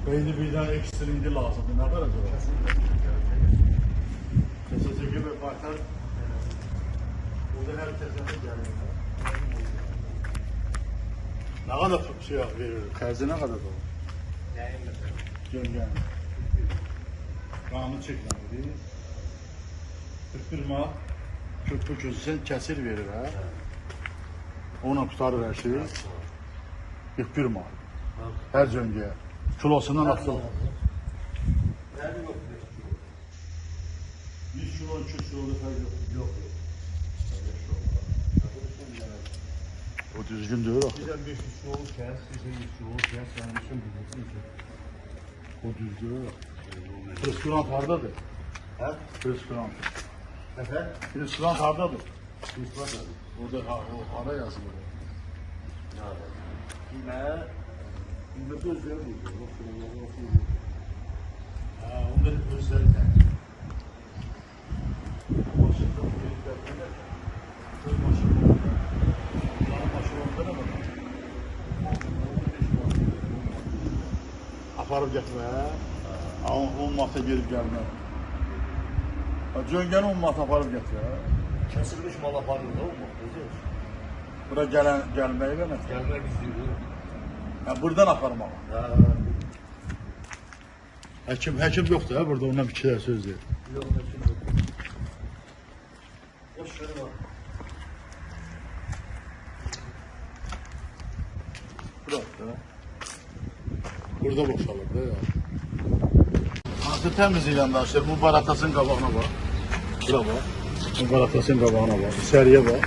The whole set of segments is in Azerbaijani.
Beyni birdən ekstremli lazımdır. Nə qədər acaba? Keçəcək və baxar. Burada hər kəsəndə gəlir. Nə qədər şey verir? Xərci nə qədər olur? Göngən. Qanun çəkiləndir. 41 manat köpü közüsən kəsir verir, hə? Ona tutarır hər şeyi. 41 manat. Hər cöngəyə. Kilosundan asıl. 100 kilo, 200 kilo da fərq yox. O düzgün deyir axı. Bizdən 500 kilo kəs, bizdən 100 kilo kəs, sən düşün bilirsin ki. O düzgün deyir axı. Restorant hardadır? Hə? Restorant. Nəfər? Restorant hardadır? Restorant. Orada o hara yazılır. Nə? Burada özləri deyir. Ha, onların özləri təqdir. Maşında bu yerlərdə köy maşında onların maşında ne var? Aparıb gətirə, 10 manata gelib gəlmə. Cöngəni 10 manata aparıb gətirə. Kəsilmiş mal aparır da olmaq. Bura gəlməyi və nə? Gəlmək istəyir. Buradan aparmaq. Həkim yoxdur ha burada, ondan bir şeyler söz deyir. Yox, həkim yox. Boş ver var. Burada boşalır da ya. Hansı təmizləyən daşlar, mübaratasının qabağına bax. Bura bax. Mübaratasının qabağına bax. İçəriyə bax.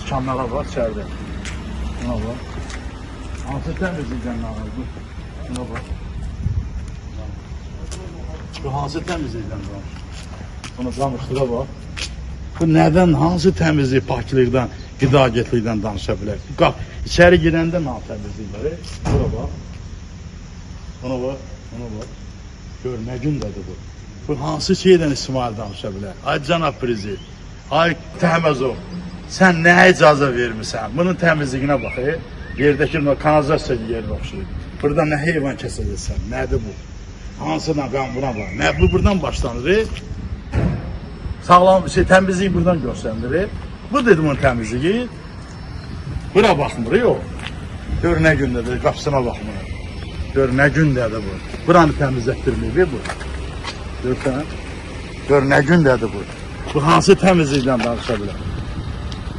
Kamera var içəridə. Buna bax. Hansı təmizləyən daşlar? Buna bax. Bu hansı təmizləyən daşlar? Buna danışdıra bax. Bu nədən, hansı təmizlik, paklıqdan, qidagətlikdən danışa bilər? Qap, içəri girəndə nə təmizlikləri? Bura bax. Buna bax, buna bax. Gör, nə gündədir bu? Bu hansı şeydən İsmail danışa bilər? Ay cənab prezident, ay Təhməzov, sən nə icazə vermirsən? Bunun təmizliyinə bax, yerdəki kanalizasiya yerinə oxşayır. Burada nə heyvan kəsilirsən? Nədir bu? Hansıdan ben buna bax? Nə, bu buradan başlanır? Sağlam təmizliyi buradan göstərilir. Bu dedim onun təmizliyi. Bura baxmır, yox. Gör nə gündədir, qapısına baxmır. Gör nə gündədir bu. Buranı təmizlətdirməyib bu. Görsən? Gör nə gündədir bu. Bu hansı təmizlikdən danışa bilər?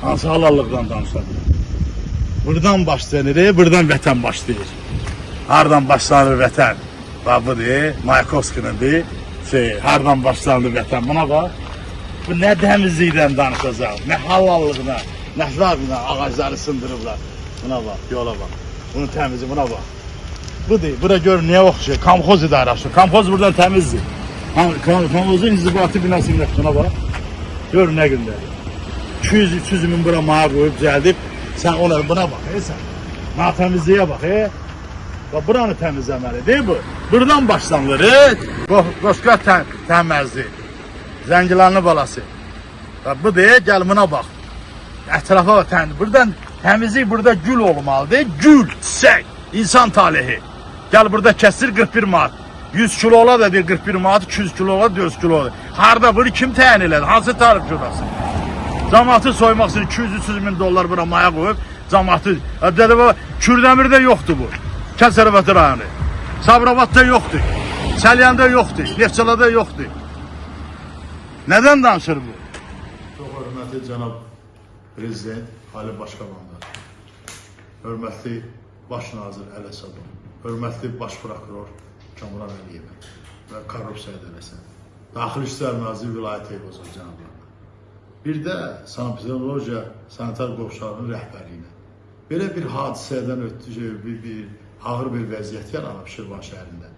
Hansı halallıqdan danışa bilər? Buradan başlanır, buradan vətən başlayır. Hardan başlanır vətən? Bax budur, Mayakovski'nin hardan başlanır vətən? Buna bax. Bu nə təmizlikdən danışacaq? Nə halallıqdan, nə zabına ağacları sındırıblar. Buna bax, yola bax. Bunun təmizi buna bax. Bu değil, bura gör neye oxşayır? Komxoz idarəsi. Komxoz buradan təmizdir. Komxozun inzibatı binasının buna bax. Gör nə gündədir. 200-300 min bura maya qoyub düzəldib. Sən ona buna bax, sən. Natəmizliyə bax, Bax, buranı təmizləməlidir bu. Buradan başlanılır, Qoşqat təmizdir. Zəngilanlı balası. Bax, bu deyil, gəl buna bax. Ətrafa bax, buradan təmizlik burada gül olmalıdır. Gül, çiçək, insan talihi. Gəl burada kəsir 41 manat. 100 kilo ola da deyir 41 manat, 200 kilo ola 400 kilo ola. Harada bunu kim təyin elədi? Hansı tarif şurası? Cəmaatı soymaq üçün 200-300 min dollar bura maya qoyub, cəmaatı, dedi baba, Kürdəmirdə yoxdur bu. Kəsərəbəti rayonu. Sabirabadda yoxdur. Səlyəndə yoxdur. Neftçalada yoxdur. Nədən danışır bu? Çox hörmətli cənab prezident Ali Başqamanlar, hörmətli baş nazir Əli Əsədov, hörmətli baş prokuror Kamran Əliyevə və korrupsiya idarəsi, Daxili İşlər Naziri Vilayət Eybozov cənablarına. Bir də sanitologiya sanitar qovşağının rəhbərliyinə. Belə bir hadisədən ötürü ağır bir vəziyyət yaranıb Şirvan şəhərində.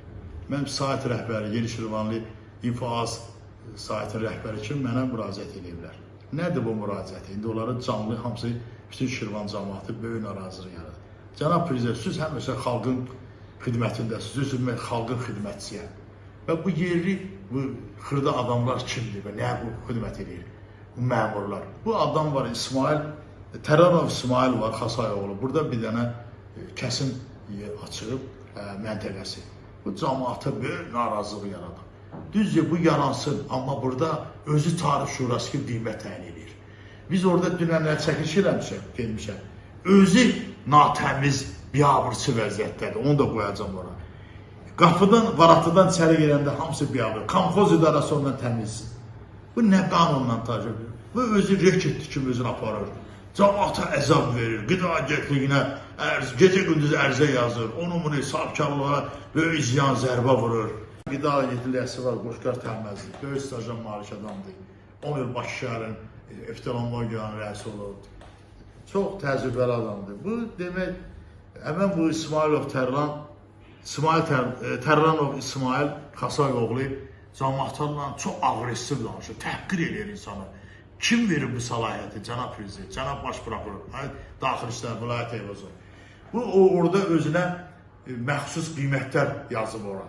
Mən sahət rəhbəri, Yeni Şirvanlı İnfoaz sahətin rəhbəri kimi mənə müraciət edirlər. Nədir bu müraciət? İndi onların canlı, hamısı bütün Şirvan cəmaatı böyük narazılıq yaradır. Cənab prezident, siz həmişə xalqın xidmətindəsiniz, siz xalqın xidmətçisiyəm. Və bu yerli, bu xırda adamlar kimdir və nəyə bu xidmət edir? Bu məmurlar. Bu adam var, İsmail, Tərarov İsmail var, Xasayoğlu. Burada bir dənə kəsim açılıb məntəqəsi. Bu cəmaata böyük narazılıq yaradır. Düzdür, bu yaransın, amma burada özü Tarix Şurası ki, qiymət təyin edir. Biz orada dünənlər çəkiliş eləmişək, gelmişək. Özü natəmiz, biabırçı vəziyyətdədir, onu da qoyacam ora. Qapıdan, varatıdan içəri girəndə hamısı biabır, komxoz idarəsi ondan təmizsin. Bu nə qanunla tacib edir? Bu özü reketdir kimi özünü aparır. Cəmaata əzab verir, qida agentliyinə gecə-gündüz ərizə yazır, onu sahibkarlığa böyük ziyan, zərbə vurur. Qida agentliyəsi var, Qoşqar Təhməzli, böyük stajan malik adamdır. 10 il Bakı şəhərin eftalmologiyanın rəisi olurdu. Çox təcrübəli adamdır. Bu demək, həmən bu İsmailov Tərranov İsmail Xasayoğlu cəmaatlarla çox agresiv danışır, təhqir edir insanı. Kim verir bu səlahiyyəti? Cənab Prezident, Cənab Baş Prokuror, Daxili İşlər Vilayət Eyvazı. Bu orada özünə məxsus qiymətlər yazıb ora.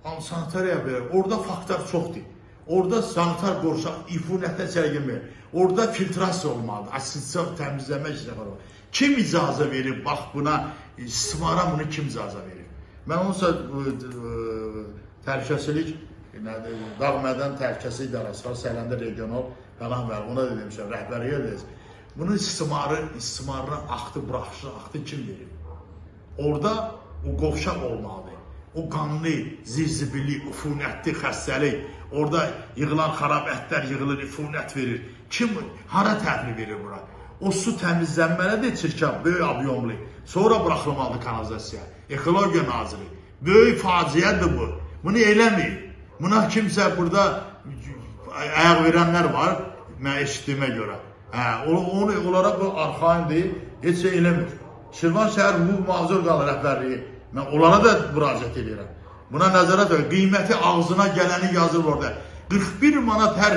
Amma sanitariya belə, orada faktlar çoxdur. Orada sanitar qorşaq ifunətlə sərgilmir. Orada filtrasiya olmalıdır, asitisiya təmizləmə işlə var. Kim icazə verir, bax buna, istismara bunu kim icazə verir? Mən onsa təhlükəsizlik, Dağmədən Təhlükəsizlik İdarəsi var, Sələndə regional falan var, ona da demişəm, rəhbərliyə deyiz. Bunun istismarına axtı kim verir? Orada o qovşaq olmalıdır. O qanlı, zirzibilli, üfunətli, xəstəlik, orada yığılan xarab ətlər yığılır, üfunət verir. Kim, hara təhvil verir bura? O su təmizlənməlidir, çirkab, böyük abyomlu. Sonra buraxılmalıdır kanalizasiya. Ekologiya Naziri. Böyük faciədir bu. Bunu eləmir. Buna kimsə burada ayaq verənlər var, mən eşitdiyimə görə. Onlara bu arxaindir, heç şey eləmir. Şirvan şəhər hüquq mühafizə orqanı rəhbərliyi, mən onlara da müraciət edirəm. Buna nəzarət edin, qiyməti ağzına gələni yazır orada. 41 manat hər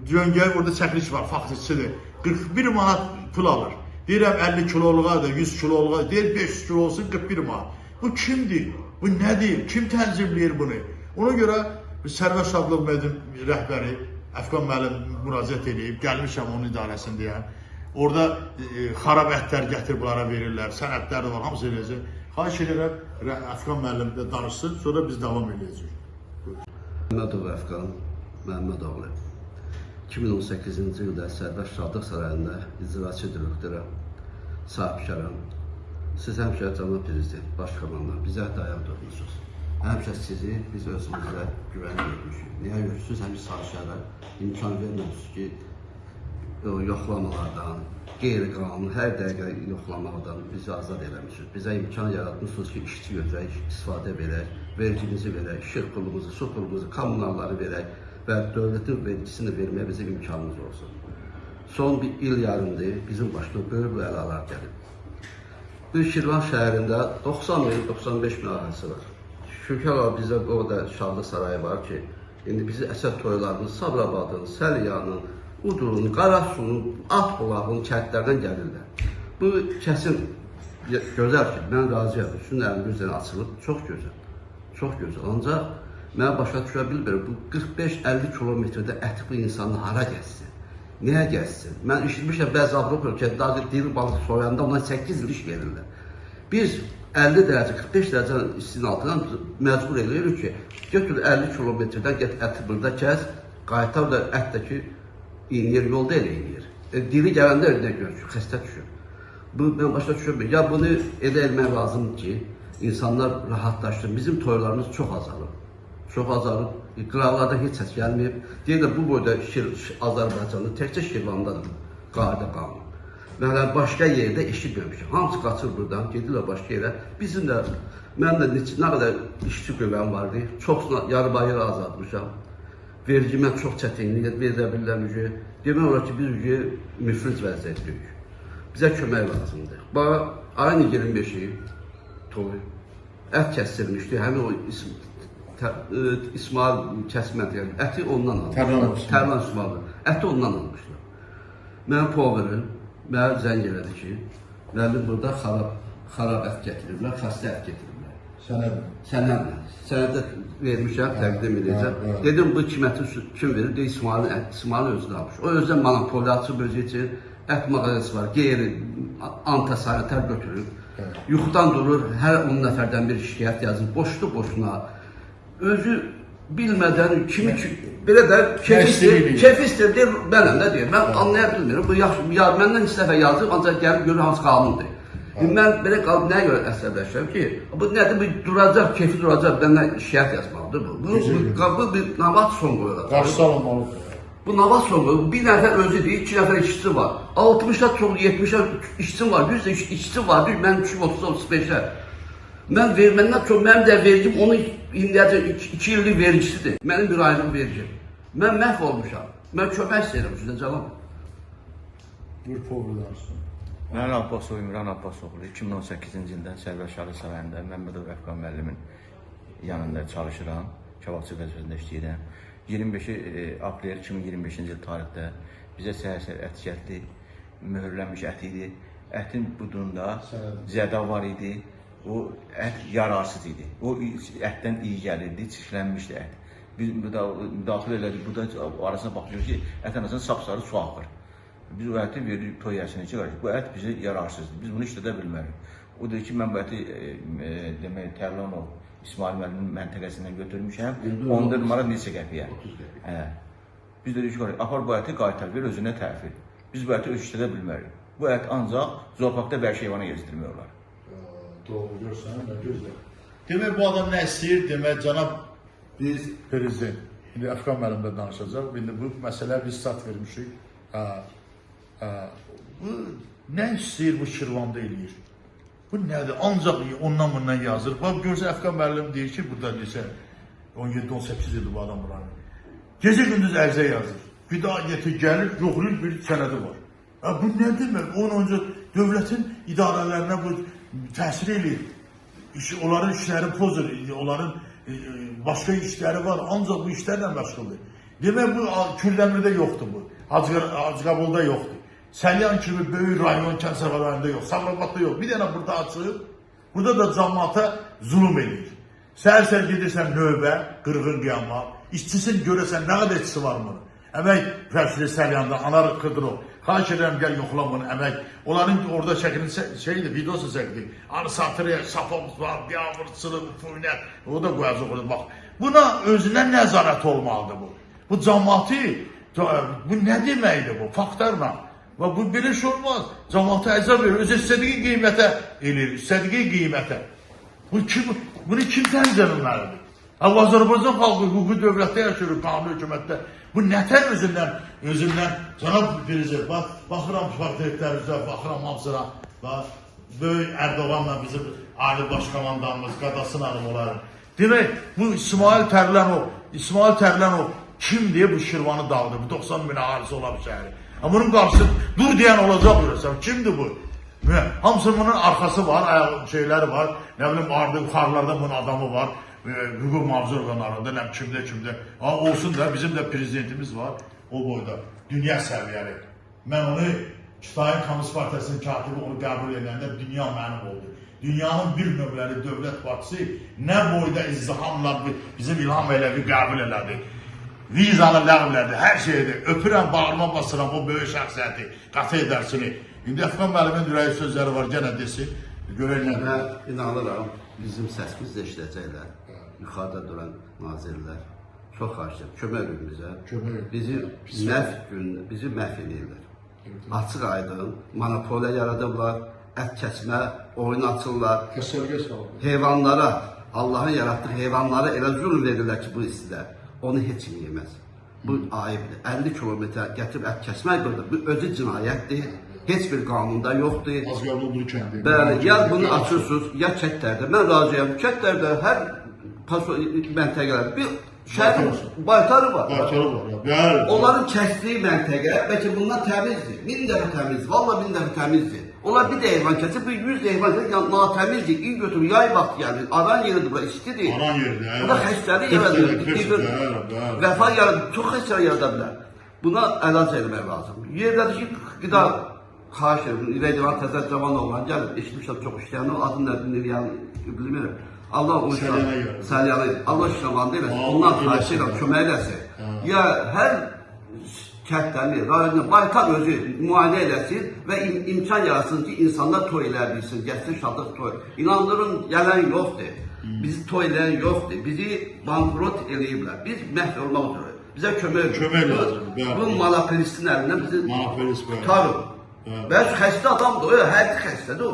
döngəyə orada çəkiliş var, faktisidir. 41 manat pul alır. Deyirəm 50 kiloluğa da, 100 kiloluğa, deyir 500 kilo olsun 41 manat. Bu kimdir? Bu nədir? Kim tənzimləyir bunu? Ona görə Sərvət Şadlıq rəhbəri Əfqan müəllim müraciət edib, gəlmişəm onun idarəsindəyəm. Orada xarab ətlər gətirib bunlara verirlər, sənədlər də var, hamısı eləyəcək. Xahiş edirəm, Əfqan müəllim də danışsın, sonra biz davam edəcəyik. Məmmədov Əfqan Məmmədoğlu 2018-ci ildə Sərvət Şadlıq Sarayında icraçı direktoram, sahibkaram. Siz həmişə cənab Prezident, başkomandan bizə dayan durmuşsunuz. Həmişə sizi biz özümüzə güvən vermişik. Niyə görürsünüz? Həmişə sahibkarlar imkan verməmişsiniz ki, yoxlamalardan, qeyri-qanuni hər dəqiqə yoxlamaqdan bizi azad eləmişsiniz. Bizə imkan yaratmışsınız ki, işçi götürək, istifadə verək, vergimizi verək, işıq pulumuzu, su pulumuzu, kommunalları verək və dövlətin vergisini verməyə bizim imkanımız olsun. Son bir il yarımdır, bizim başına böyük bəlalar gəlib. Bu Şirvan şəhərində 90-95 min ahəsi var. Şükür bizə orada Şadlıq Sarayı var ki, indi bizi əsəd toylarının, Sabirabadın, Səliyanın, Udurun, Qarasunun, Atbulağın kəndlərdən gəlirlər. Bu kəsim gözəl ki, mən razıyam, üstün əlinin üzrə açılıb, çox gözəl, çox gözəl. Ancaq mən başa düşə bilmirəm, bu 45-50 kilometrdə ət bu insanı hara gəlsin, nəyə gəlsin? Mən işitmişəm, bəzi Avropa ölkələrində diri balıq soyanda ona 8 il iş verirlər. Biz 50 dərəcə, 45 dərəcə istinin altından məcbur edirik ki, götür 50 kilometrdən get əti burada kəs, qaytar da ətdəki inir, yolda elə inir. Diri gələndə önünə görür, xəstə düşür. Mən başa düşürəm, ya bunu elə eləmək lazımdır ki, insanlar rahatlaşsın. Bizim toylarımız çox azalıb. Çox azalıb, qıraqlarda heç səs gəlməyib. Deyirlər, bu boyda Azərbaycanda təkcə Şirvandadır, qayda qanun. Mən başqa yerdə eşitməmişəm. Hamısı qaçır buradan, gedirlər başqa yerə. Bizim də, mən də nə qədər işçi qövəm vardı, çoxsuna yarı-bayır azadmışam. Vergimə çox çətinlik verə bilirəm. Demək olar ki, biz müfriz vəziyyətdəyik. Bizə kömək lazımdır. Bax, ayın 25-i toy, ət kəsilmişdi, həmin o İsmail kəsmədi, əti ondan almışlar. Tərlan İsmail, əti ondan almışlar. Mən poverim, mənə zəng elədi ki, müəllim burada xarab ət gətiriblər, xəstə ət gətiriblər. Sənədlə. Sənədə vermişəm, təqdim edəcəm. Dedim, bu qiməti kim verir? Deyir, İsmail özünü almış. O özdən monopoliya açıb özü üçün ət mağazası var, qeyri, antasanitar götürür. Yuxudan durur, hər 10 nəfərdən bir şikayət yazır, boşuna özü bilmədən kimi belə də kef istəyir, mənəm də deyir. Mən anlaya bilmirəm. Bu yaxşı, məndən iki dəfə yazıb, ancaq gəlib görür hansı qanundur. Mən belə qalıb nəyə görə əsəbləşirəm ki, bu nədir, bu duracaq, kefi duracaq, məndən şikayət yazmalıdır bu. Bu bir navat son qoyulacaq. Qarşı alınmalıdır. Bu navat son qoyulacaq. Bir nəfər özüdür, 2 nəfər işçisi var. 60'da çox, 70'də işçisi var, 100'də işçisi var, mən düşüb 30-35'ə. Mən məndən çox, mənim də vergim onun indiyəcə 2 illik vergisidir. Mənim bir aylıq vergim. Mən məhv olmuşam. Mən kömək istəyirəm sizə canım. Buyur, povrudansın. Mən Abbasov İmran Abbasoğlu 2018-ci ildən Sərvərşalı sarayında Məmmədov Əfqan müəllimin yanında çalışıram. Kebabçı vəzifəsində işləyirəm. 25 aprel 2025-ci il tarixdə bizə səhər ət gəldi. Möhürlənmiş ət idi. Ətin budunda zəda var idi. O ət yararsız idi. O ətdən iyi gəlirdi, çirklənmişdi ət. Biz müdaxilə elədik, burada arasına baxıyoruz ki, ət arasında sapsarı su axır. Biz o əti verdik toy yəsinə ki, bu ət bizə yararsızdır. Biz bunu işlədə bilmərik. O dedi ki, mən bu əti demək, Tərlanov İsmail müəllimin məntəqəsindən götürmüşəm. 14 numara neçə qəpiyə. Biz dedik ki, apar bu əti qaytar, ver özünə təhvil. Biz bu əti işlədə bilmərik. Bu ət ancaq Zorpaqda Bərşeyvana gezdirmək olar. Doğru görsən, nə gözlə. Demək, bu adam nə istəyir? Demək, cənab biz prezident, indi Əfqan müəllimlə danışacaq. İndi bu məsələ biz stat vermişik. Bu nə istəyir bu Şirvanda eləyir? Bu nədir? Ancaq ondan bundan yazır. Bax, görsə Əfqan müəllim deyir ki, burada desə 17-18 ildir bu adam buranın. Gecə gündüz ərizə yazır. Bir daha getir, gəlir, yoxlayır, bir sənədi var. Bu nə demək? Onun öncə dövlətin idarələrinə bu təsir eləyir. Onların işləri pozur, onların başqa işləri var, ancaq bu işlərlə məşğuldur. Demək, bu Kürdəmirdə yoxdur bu, Hacıqabulda yoxdur. Səlyan kimi böyük rayon, kənd səfələrində yox, Sabirabadda yox. Bir dənə burada açıb, burada da cəmaata zulüm edir. Səhər-səhər gedirsən növbə, qırğın qiyama, işçisin görəsən nə qədər işçisi var bunu. Əmək Fəşli Səlyanda, Anar Qıdırov, xahiş edirəm, gəl yoxla bunu, əmək. Onların orada çəkilin, videosu çəkdik. Arı satırıya, sapamız var, yağmurçılıq, füynət, o da qoyacaq orada, bax. Buna özünə nəzarət olmalıdır bu. Bu cəmaatı, bu nə deməkdir bu, faktlarla. Bu belə şey olmaz. Cəmaata əzab verir, özü istədiyi qiymətə elir, istədiyi qiymətə. Bunu kim tənzimləridir? Azərbaycan xalqı hüquqi dövlətdə yaşayır, qanun hökumətdə. Bu nətər özündən, cənab prezident, baxıram portretlərimizə, baxıram hamısına, böyük Erdoğanla bizim ali başkomandanımız, Qadasın hanım olarım. Demək, bu İsmail Tərlənov kimdir bu Şirvanı dağıdır, bu 90 min əhalisi olan bir şəhəri. Bunun qarşısı, dur deyən olacaq görəsən, kimdir bu? Hamısının bunun arxası var, şeyləri var, nə bilim, yuxarılarda bunun adamı var. Hüquq mühafizə orqanlarında, kimdə. Olsun da, bizim də prezidentimiz var, o boyda, dünya səviyyəli. Mən onu, Kütahya Komünist Partiyasının katibi onu qəbul edəndə dünya mənim oldu. Dünyanın bir növləri dövlət partisi nə boyda izdihamla bizim İlham Əliyevi qəbul elədi. Vizanı ləğv elədi, hər şeydir. Öpürəm, bağırma basıram o böyük şəxsiyyəti, qatı edərsini. İndi Əfqan müəllimin ürəyi sözləri var, gənə desin. Görək nədir? Mən inanıram, bizim səsimiz də işləyəcəklər. Yuxarıda duran nazirlər. Çox xahiş edirəm, kömək edin bizə. Bizi məhv edirlər. Açıq aydın, monopoliya yaradıblar, ət kəsmə, oyun açırlar. Heyvanlara, Allahın yaratdığı heyvanlara elə zulm verirlər ki, bu istilər. Onu heç kim yeməz. Bu ayıbdır. 50 kilometre gətirib ət kəsmək burada. Bu özü cinayətdir. Heç bir qanunda yoxdur. Bəli, ya bunu açırsınız, ya kətlərdə. Mən razıyam. Kətlərdə hər məntəqələr bir şəhərin baytarı var. Onların kəsdiyi məntəqə bəlkə bundan təmizdir. 1000 dəfə təmizdir. Valla 1000 dəfə təmizdir. Onlar bir də heyvan kəsib, 100 heyvan kəsib, natəmizdir. İyi götürür, yay vaxt gəlir. Aran yeridir, bu istidir. Aran yeridir. Bu da xəstəlik yaradır. Vəfa yaradır, çox xəstəlik yarada bilər. Buna əlac eləmək lazım. Yerlədir ki, qida xahiş edir. İrədivan Təzər Cavan oğlan gəlir. Eşitmişəm çox işləyən o adın nədir, bilmirəm. Allah o Səlyanı, Allah işləmandı eləsin. Ondan xahiş edirəm, kömək eləsin. Ya hər kəndlərini, rayonunu, baytar özü müayinə eləsin və imkan yaratsın ki, insanlar toy elə bilsin, gətirsin şadlıq toy. İnandırın, gələn yoxdur. Bizi toylayan yoxdur. Bizi bankrot eləyiblər. Biz məhv olmaq üzrəyik. Bizə kömək lazımdır. Bu monopolistin əlindən bizi tutarım. Bəs xəstə adamdır, o həqiqi xəstədir o.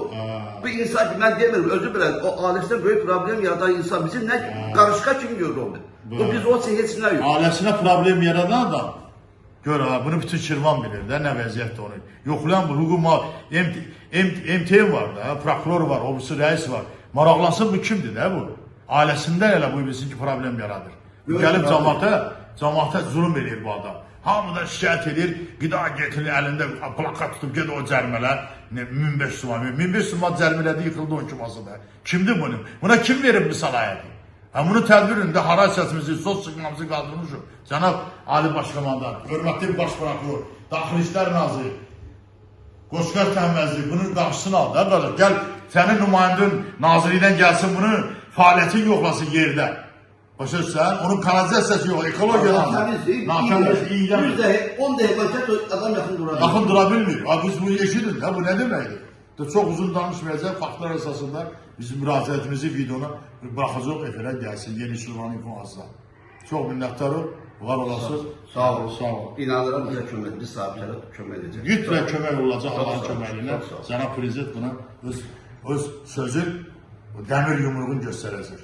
Bu insan ki, mən demirəm, özü bilən, o ailəsində böyük problem yaradan insan bizim nə qarışqa kimi görür oldu. O biz o için heç nə yox. Ailəsinə problem yaradan adam, gör ha, bunu bütün Şirvan bilir də, nə vəziyyətdir onu. Yoxlayan bu hüquq MTM var da, prokuror var, obisi rəis var. Maraqlansın bu kimdir də bu? Ailəsində elə bu bilsin ki, problem yaradır. Gəlib cəmaata zulüm edir bu adam. Hamıdan şikayət edir, qida getirir, əlində plakat tutub, ged o cərmələ, 1500 manat, 1500 manat cərmələdi, yıxıldı 12 masada. Kimdir bunu? Buna kim verib bu salayəti? Bunu tədbirində hara səsimizi, sos çıxmamızı qaldırmışıq. Cənab Ali Başkomandan, hörmətli Baş Prokuror, Daxili İşlər Naziri, Qoşqar Təhməzli, bunun qarşısını al da, qardaş. Gəl, sənin nümayəndin nazirlikdən gəlsin, bunu fəaliyyətin yoxlasın yerdə. Başa düşsən, onun kanalizasiyası yox, ekologiyadan. Natəmizdir, 10 dəqiqə adam yaxın dura bilmir. Yaxın dura bilmir. Biz bunu eşidin, bu nə deməkdir? Çox uzun danışmayacaq, faktlar əsasında bizim müraciətimizi videonu bıraxacaq efirə gəlsin, Yeni Şirvan İnformasına. Çox minnətdarım, var olasınız. Sağ olun, sağ olun. İnanıram bizə kömək, biz sahiblərə kömək edəcək. Mütləq kömək olacaq Allahın köməkliyə. Cənab Prezident buna öz sözü, dəmir yumruğunu göstərəcək.